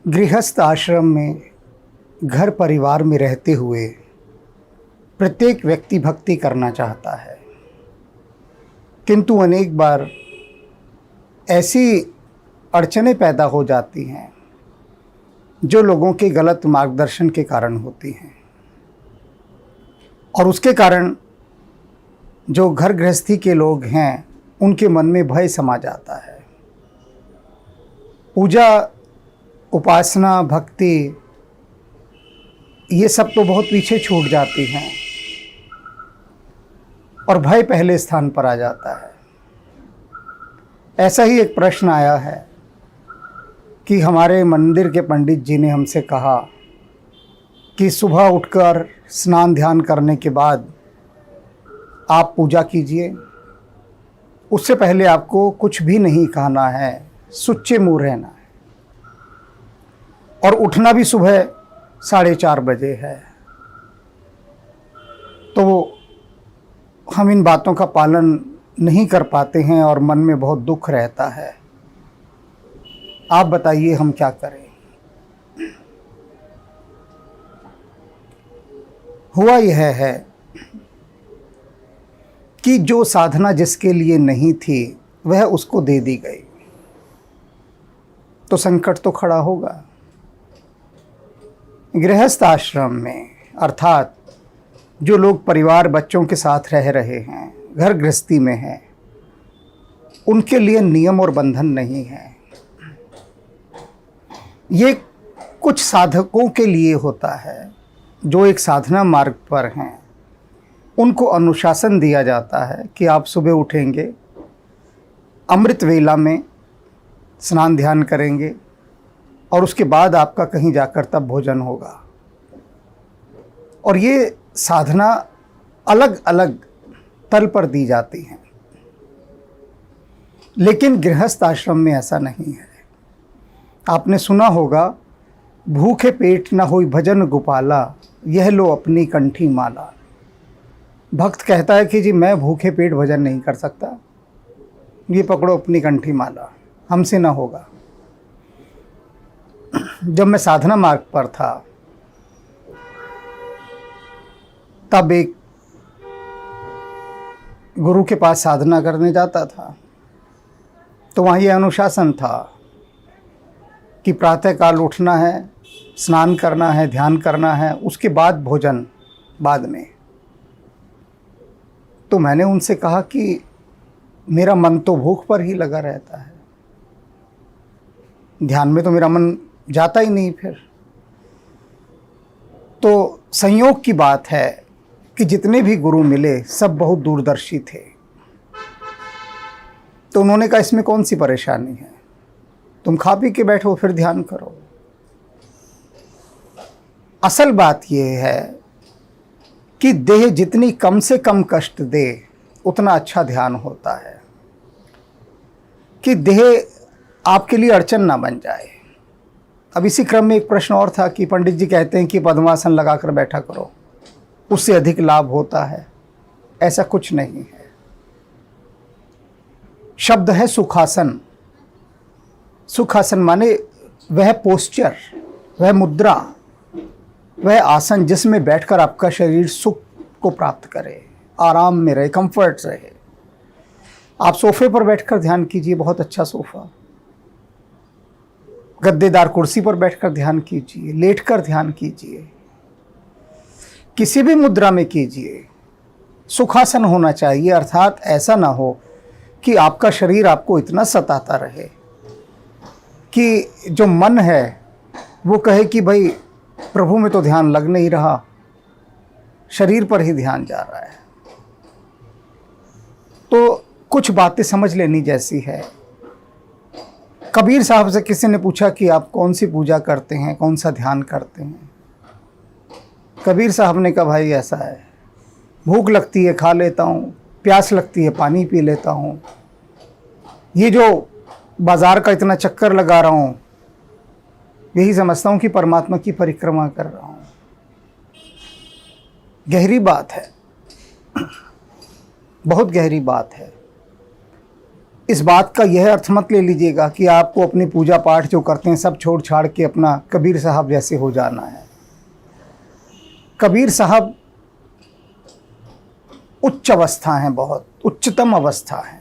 गृहस्थ आश्रम में घर परिवार में रहते हुए प्रत्येक व्यक्ति भक्ति करना चाहता है, किंतु अनेक बार ऐसी अड़चनें पैदा हो जाती हैं जो लोगों के गलत मार्गदर्शन के कारण होती हैं, और उसके कारण जो घर गृहस्थी के लोग हैं उनके मन में भय समा जाता है। पूजा, उपासना, भक्ति ये सब तो बहुत पीछे छूट जाती हैं और भय पहले स्थान पर आ जाता है। ऐसा ही एक प्रश्न आया है कि हमारे मंदिर के पंडित जी ने हमसे कहा कि सुबह उठकर स्नान ध्यान करने के बाद आप पूजा कीजिए, उससे पहले आपको कुछ भी नहीं खाना है, सुच्चे मुँह रहना है, और उठना भी सुबह 4:30 बजे है। तो हम इन बातों का पालन नहीं कर पाते हैं और मन में बहुत दुख रहता है। आप बताइए हम क्या करें। हुआ यह है कि जो साधना जिसके लिए नहीं थी वह उसको दे दी गई, तो संकट तो खड़ा होगा। गृहस्थ आश्रम में अर्थात जो लोग परिवार बच्चों के साथ रह रहे हैं, घर गृहस्थी में हैं, उनके लिए नियम और बंधन नहीं है। ये कुछ साधकों के लिए होता है जो एक साधना मार्ग पर हैं। उनको अनुशासन दिया जाता है कि आप सुबह उठेंगे, अमृत वेला में स्नान ध्यान करेंगे और उसके बाद आपका कहीं जाकर तब भोजन होगा। और ये साधना अलग अलग तल पर दी जाती हैं, लेकिन गृहस्थ आश्रम में ऐसा नहीं है। आपने सुना होगा, भूखे पेट न होई भजन गोपाला, यह लो अपनी कंठी माला। भक्त कहता है कि जी मैं भूखे पेट भजन नहीं कर सकता, ये पकड़ो अपनी कंठी माला, हमसे ना होगा। जब मैं साधना मार्ग पर था तब एक गुरु के पास साधना करने जाता था, तो वहाँ ये अनुशासन था कि प्रातःकाल उठना है, स्नान करना है, ध्यान करना है, उसके बाद भोजन बाद में। तो मैंने उनसे कहा कि मेरा मन तो भूख पर ही लगा रहता है, ध्यान में तो मेरा मन जाता ही नहीं। फिर तो संयोग की बात है कि जितने भी गुरु मिले सब बहुत दूरदर्शी थे। तो उन्होंने कहा इसमें कौन सी परेशानी है, तुम खा पी के बैठो फिर ध्यान करो। असल बात यह है कि देह जितनी कम से कम कष्ट दे उतना अच्छा ध्यान होता है, कि देह आपके लिए अड़चन ना बन जाए। अब इसी क्रम में एक प्रश्न और था कि पंडित जी कहते हैं कि पद्मासन लगाकर बैठा करो, उससे अधिक लाभ होता है। ऐसा कुछ नहीं है। शब्द है सुखासन। सुखासन माने वह पोस्चर, वह मुद्रा, वह आसन जिसमें बैठकर आपका शरीर सुख को प्राप्त करे, आराम में रहे, कंफर्ट रहे। आप सोफे पर बैठकर ध्यान कीजिए, बहुत अच्छा सोफा, गद्देदार कुर्सी पर बैठकर ध्यान कीजिए, लेटकर ध्यान कीजिए, किसी भी मुद्रा में कीजिए। सुखासन होना चाहिए, अर्थात ऐसा ना हो कि आपका शरीर आपको इतना सताता रहे कि जो मन है वो कहे कि भाई प्रभु में तो ध्यान लग नहीं रहा, शरीर पर ही ध्यान जा रहा है। तो कुछ बातें समझ लेनी जैसी है। कबीर साहब से किसी ने पूछा कि आप कौन सी पूजा करते हैं, कौन सा ध्यान करते हैं। कबीर साहब ने कहा भाई ऐसा है, भूख लगती है खा लेता हूँ, प्यास लगती है पानी पी लेता हूँ, ये जो बाजार का इतना चक्कर लगा रहा हूँ यही समझता हूँ कि परमात्मा की परिक्रमा कर रहा हूँ। गहरी बात है, बहुत गहरी बात है। इस बात का यह अर्थ मत ले लीजिएगा कि आपको अपनी पूजा पाठ जो करते हैं सब छोड़ छाड़ के अपना कबीर साहब जैसे हो जाना है। कबीर साहब उच्च अवस्था है, बहुत उच्चतम अवस्था है,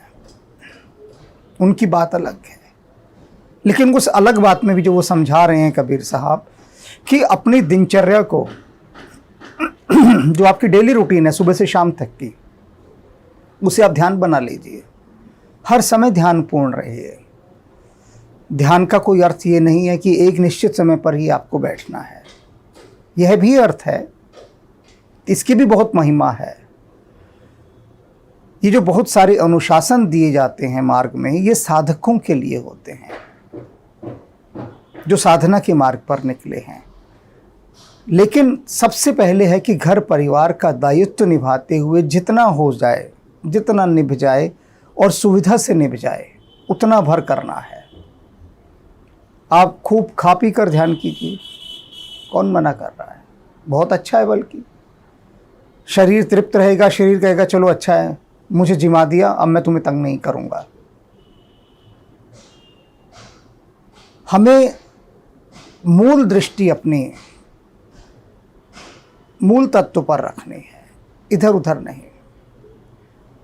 उनकी बात अलग है। लेकिन उस अलग बात में भी जो वो समझा रहे हैं कबीर साहब कि अपनी दिनचर्या को जो आपकी डेली रूटीन है सुबह से शाम तक की, उसे आप ध्यान बना लीजिए। हर समय ध्यानपूर्ण रहिए। ध्यान का कोई अर्थ ये नहीं है कि एक निश्चित समय पर ही आपको बैठना है, यह भी अर्थ है, इसकी भी बहुत महिमा है। ये जो बहुत सारे अनुशासन दिए जाते हैं मार्ग में, ये साधकों के लिए होते हैं जो साधना के मार्ग पर निकले हैं। लेकिन सबसे पहले है कि घर परिवार का दायित्व निभाते हुए जितना हो जाए, जितना निभ जाए और सुविधा से निभ जाए, उतना भर करना है। आप खूब खा पी कर ध्यान कीजिए, कौन मना कर रहा है, बहुत अच्छा है। बल्कि शरीर तृप्त रहेगा, शरीर कहेगा चलो अच्छा है, मुझे जिमा दिया, अब मैं तुम्हें तंग नहीं करूंगा। हमें मूल दृष्टि अपनी मूल तत्व पर रखनी है, इधर उधर नहीं।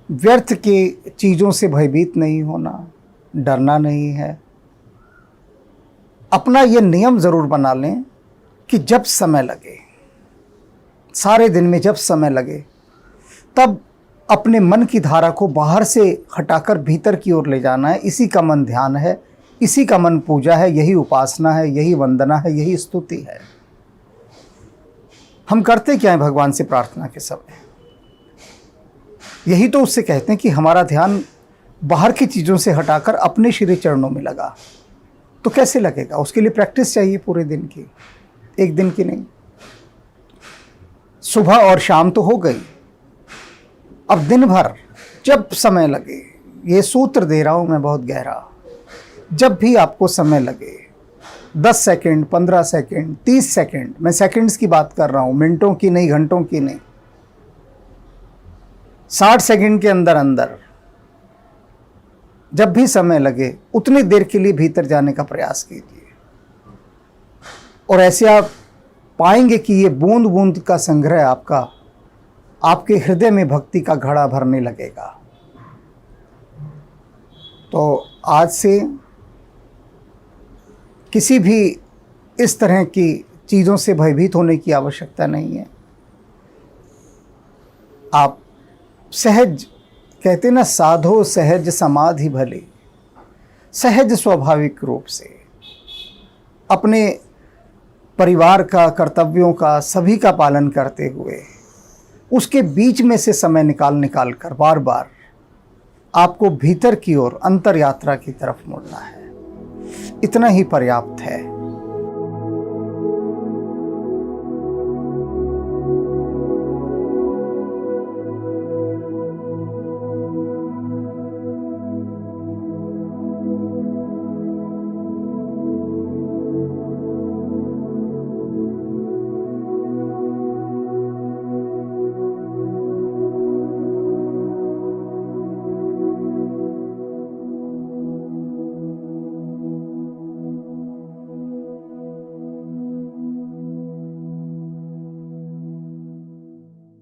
व्यर्थ की चीज़ों से भयभीत नहीं होना, डरना नहीं है। अपना ये नियम ज़रूर बना लें कि जब समय लगे, सारे दिन में जब समय लगे, तब अपने मन की धारा को बाहर से हटाकर भीतर की ओर ले जाना है। इसी का मन ध्यान है, इसी का मन पूजा है, यही उपासना है, यही वंदना है, यही स्तुति है। हम करते क्या है भगवान से प्रार्थना के समय? यही तो उससे कहते हैं कि हमारा ध्यान बाहर की चीज़ों से हटाकर अपने श्री चरणों में लगा। तो कैसे लगेगा? उसके लिए प्रैक्टिस चाहिए पूरे दिन की, एक दिन की नहीं। सुबह और शाम तो हो गई, अब दिन भर जब समय लगे, ये सूत्र दे रहा हूँ मैं बहुत गहरा, जब भी आपको समय लगे, 10 सेकंड, 15 सेकंड, 30 सेकंड, मैं सेकंड्स की बात कर रहा हूँ, मिनटों की नहीं, घंटों की नहीं, 60 सेकंड के अंदर अंदर जब भी समय लगे उतनी देर के लिए भीतर जाने का प्रयास कीजिए। और ऐसे आप पाएंगे कि ये बूंद बूंद का संग्रह आपका आपके हृदय में भक्ति का घड़ा भरने लगेगा। तो आज से किसी भी इस तरह की चीज़ों से भयभीत होने की आवश्यकता नहीं है। आप सहज, कहते ना, साधो सहज समाधि भले, सहज स्वाभाविक रूप से अपने परिवार का, कर्तव्यों का, सभी का पालन करते हुए उसके बीच में से समय निकाल कर बार बार आपको भीतर की ओर अंतर यात्रा की तरफ मुड़ना है। इतना ही पर्याप्त है।